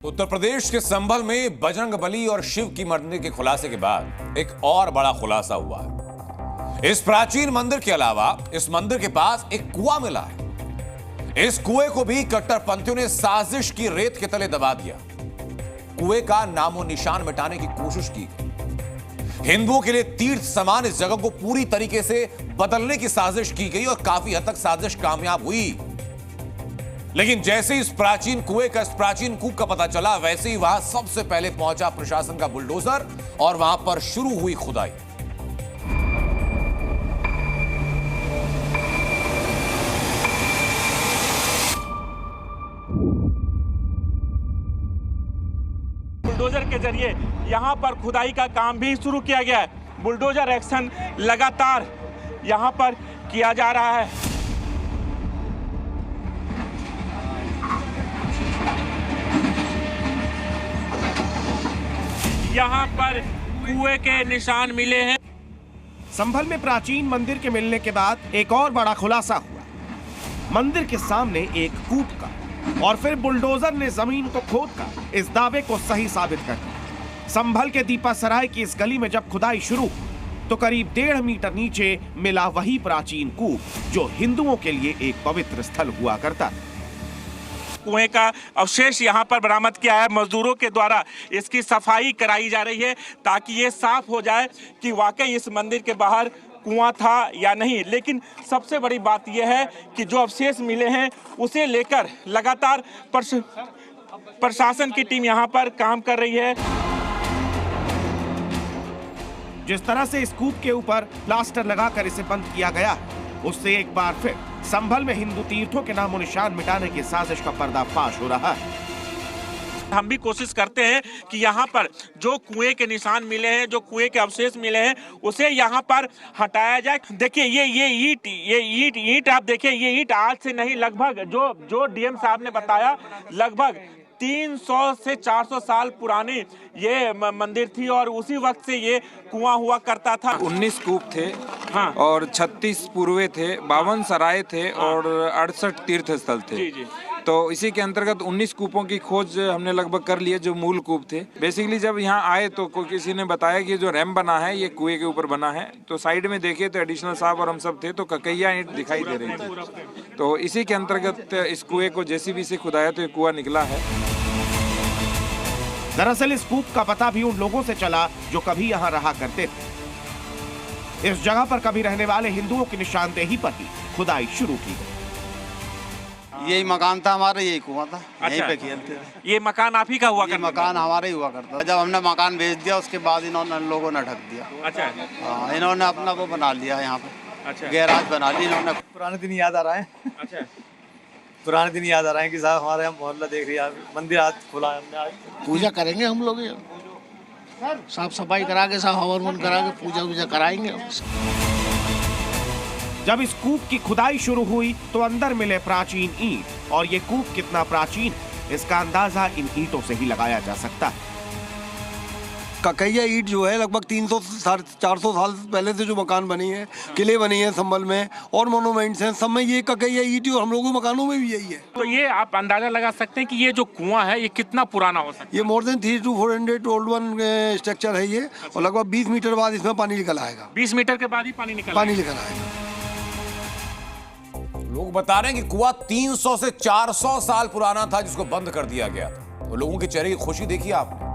उत्तर प्रदेश के संभल में बजरंगबली और शिव की मंदिर के खुलासे के बाद एक और बड़ा खुलासा हुआ है। इस प्राचीन मंदिर के अलावा इस मंदिर के पास एक कुआं मिला है। इस कुएं को भी कट्टरपंथियों ने साजिश की रेत के तले दबा दिया। कुएं का नामो निशान मिटाने की कोशिश की। हिंदुओं के लिए तीर्थ समान इस जगह को पूरी तरीके से बदलने की साजिश की गई और काफी हद तक साजिश कामयाब हुई। लेकिन जैसे ही इस प्राचीन कूप का पता चला, वैसे ही वहां सबसे पहले पहुंचा प्रशासन का बुलडोजर और वहां पर शुरू हुई खुदाई। बुलडोजर के जरिए यहां पर खुदाई का काम भी शुरू किया गया है। बुलडोजर एक्शन लगातार यहां पर किया जा रहा है। यहाँ पर कुएं के निशान मिले हैं। संभल में प्राचीन मंदिर के मिलने के बाद एक और बड़ा खुलासा हुआ। मंदिर के सामने एक कूप का और फिर बुलडोजर ने जमीन को खोदकर इस दावे को सही साबित कर दिया। संभल के दीपासराय की इस गली में जब खुदाई शुरू हुई तो करीब 1.5 मीटर नीचे मिला वही प्राचीन कूप जो हिंदुओं के लिए एक पवित्र स्थल हुआ करता था। कुएं का अवशेष यहां पर बरामद किया है। मजदूरों के द्वारा इसकी सफाई कराई जा रही है ताकि ये साफ हो जाए कि वाकई इस मंदिर के बाहर कुआं था या नहीं। लेकिन सबसे बड़ी बात यह है कि जो अवशेष मिले हैं उसे लेकर लगातार प्रशासन की टीम यहां पर काम कर रही है। जिस तरह से इस कूप के ऊपर प्लास्टर लगाकर इसे बंद किया गया, उससे एक बार फिर संभल में हिंदू तीर्थों के नामो निशान मिटाने की साजिश का पर्दाफाश हो रहा है। हम भी कोशिश करते हैं कि यहाँ पर जो कुएं के निशान मिले हैं, जो कुएं के अवशेष मिले हैं, उसे यहाँ पर हटाया जाए। देखिए ये ईंट आप देखिए, ये ईंट आज से नहीं, लगभग जो डीएम साहब ने बताया लगभग 300 से 400 साल पुरानी ये मंदिर थी और उसी वक्त से ये कुआं हुआ करता था। 19 कूप थे। हाँ। और 36 पूर्वे थे, 52 सराय थे। हाँ। और 68 तीर्थ स्थल थे। जी जी। तो इसी के अंतर्गत 19 कूपों की खोज हमने लगभग कर ली है, जो मूल कूप थे। बेसिकली जब यहाँ आए तो किसी ने बताया कि जो रैंप बना है ये कुएं के ऊपर बना है। तो साइड में देखे तो एडिशनल साहब और हम सब थे तो ककैया ईंट दिखाई दे रही थी। तो इसी के अंतर्गत इस कुएं को जेसीबी से खुदाया तो ये कुआं निकला है। दरअसल इस कूप का पता भी उन लोगों से चला जो कभी यहाँ रहा करते थे। इस जगह पर कभी रहने वाले हिंदुओं की निशानदेही पर ही खुदाई शुरू की गई। यही मकान था हमारा, यही कुआं था। अच्छा। यहीं पे खेलते थे। ये मकान आप ही का हुआ ये करता था? मकान हमारा ही हुआ करता था। जब हमने मकान बेच दिया उसके बाद इन्होंने लोगों ने ढक दिया। अच्छा। हाँ, इन्होंने अपना वो बना लिया यहाँ पे। अच्छा। गैराज बना ली इन्होंने। पुराने दिन याद आ रहा है। अच्छा। पुराने दिन याद आ रहा है कि साहब हमारे यहाँ मोहल्ला देख रही है, मंदिर आज खुला है। हमने आज पूजा करेंगे हम लोग, साफ सफाई करा के, साफ हवन ववन करा के पूजा कराएंगे। जब इस कूप की खुदाई शुरू हुई तो अंदर मिले प्राचीन ईंट, और ये कूप कितना प्राचीन है इसका अंदाजा इन ईंटों से ही लगाया जा सकता है। ककैया ईंट जो है लगभग 300 साढ़े 400 साल पहले से जो मकान बनी है, किले बनी है संभल में और मोनूमेंट्स हैं, सब में ये ककैया ईंट और हम लोगों के मकानों में भी यही है। तो ये आप अंदाजा लगा सकते हैं कि ये जो कुआं है ये कितना पुराना हो सकता है? ये more than 300 to 400 old one structure है ये। और लगभग 20 मीटर बाद इसमें पानी निकल आएगा। 20 मीटर के बाद ही पानी निकल आएगा। लोग बता रहे हैं कि कुआं 300 से 400 साल पुराना था जिसको बंद कर दिया गया था। तो लोगों के चेहरे की खुशी देखिए आपने,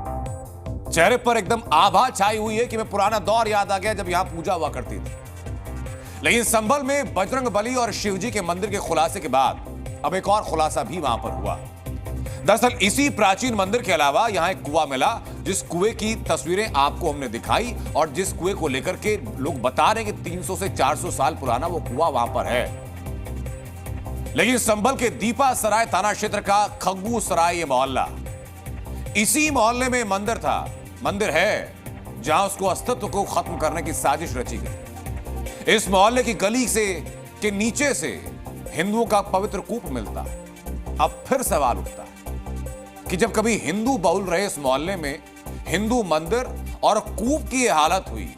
चेहरे पर एकदम आभा छाई हुई है कि मैं पुराना दौर याद आ गया जब यहां पूजा हुआ करती थी। लेकिन संभल में बजरंगबली और शिवजी के मंदिर के खुलासे के बाद अब एक और खुलासा भी वहां पर हुआ। दरअसल इसी प्राचीन मंदिर के अलावा यहां एक कुआं मिला, जिस कुएं की तस्वीरें आपको हमने दिखाई और जिस कुएं को लेकर के लोग बता रहे हैं कि 300 से 400 साल पुराना वो कुआं वहां पर है। लेकिन संभल के दीपासराय थाना क्षेत्र का खग्गू सराय ये मोहल्ला, इसी मोहल्ले में मंदिर है जहां उसको अस्तित्व को खत्म करने की साजिश रची गई। इस मोहल्ले की गली से के नीचे से हिंदुओं का पवित्र कूप मिलता है। अब फिर सवाल उठता है कि जब कभी हिंदू बहुल रहे इस मोहल्ले में हिंदू मंदिर और कूप की यह हालत हुई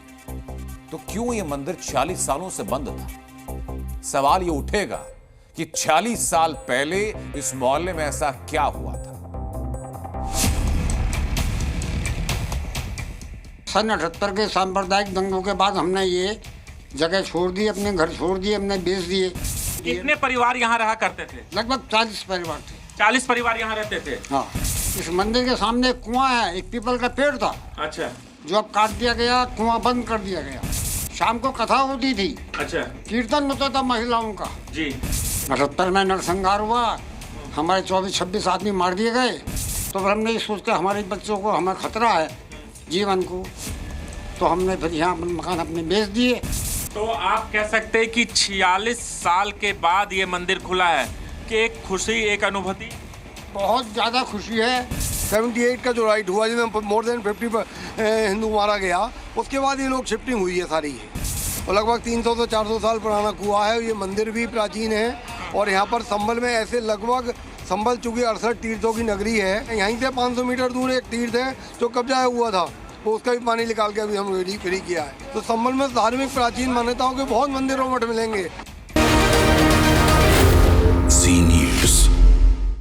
तो क्यों यह मंदिर 46 सालों से बंद था? सवाल यह उठेगा कि 46 साल पहले इस मोहल्ले में ऐसा क्या हुआ था। सन 78 के सांप्रदायिक दंगों के बाद हमने ये जगह छोड़ दी, अपने घर छोड़ दिए, हमने बेच दिए। कितने परिवार यहाँ रहा करते थे? लगभग 40 परिवार थे। 40 परिवार यहाँ रहते थे। हाँ, इस मंदिर के सामने एक कुआं है, एक पीपल का पेड़ था। अच्छा। जो अब काट दिया गया, कुआं बंद कर दिया गया। शाम को कथा होती थी। अच्छा। कीर्तन होता था महिलाओं का। जी। 78 में नरसंहार हुआ, हमारे 24-26 आदमी मार दिए गए। तो फिर हमने ये सोच के हमारे बच्चों को हमें खतरा है जीवन को, तो हमने फिर यहाँ मकान अपने बेच दिए। तो आप कह सकते हैं कि 46 साल के बाद ये मंदिर खुला है कि एक खुशी, एक अनुभूति? बहुत ज़्यादा खुशी है। 78 का जो राइट हुआ जिसमें मोर देन 50 हिंदू मारा गया, उसके बाद ये लोग शिफ्टिंग हुई है सारी। और लगभग 300 से 400 साल पुराना कुआं है। ये मंदिर भी प्राचीन है और यहाँ पर संभल में ऐसे लगभग संभल चूँकि 68 तीर्थों की नगरी है, यहीं से 500 मीटर दूर एक तीर्थ है जो कब्जा हुआ था, तो उसका भी पानी निकाल के अभी हम फ्री किया है। तो संभल में धार्मिक प्राचीन मान्यताओं के बहुत मंदिर और मठ मिलेंगे।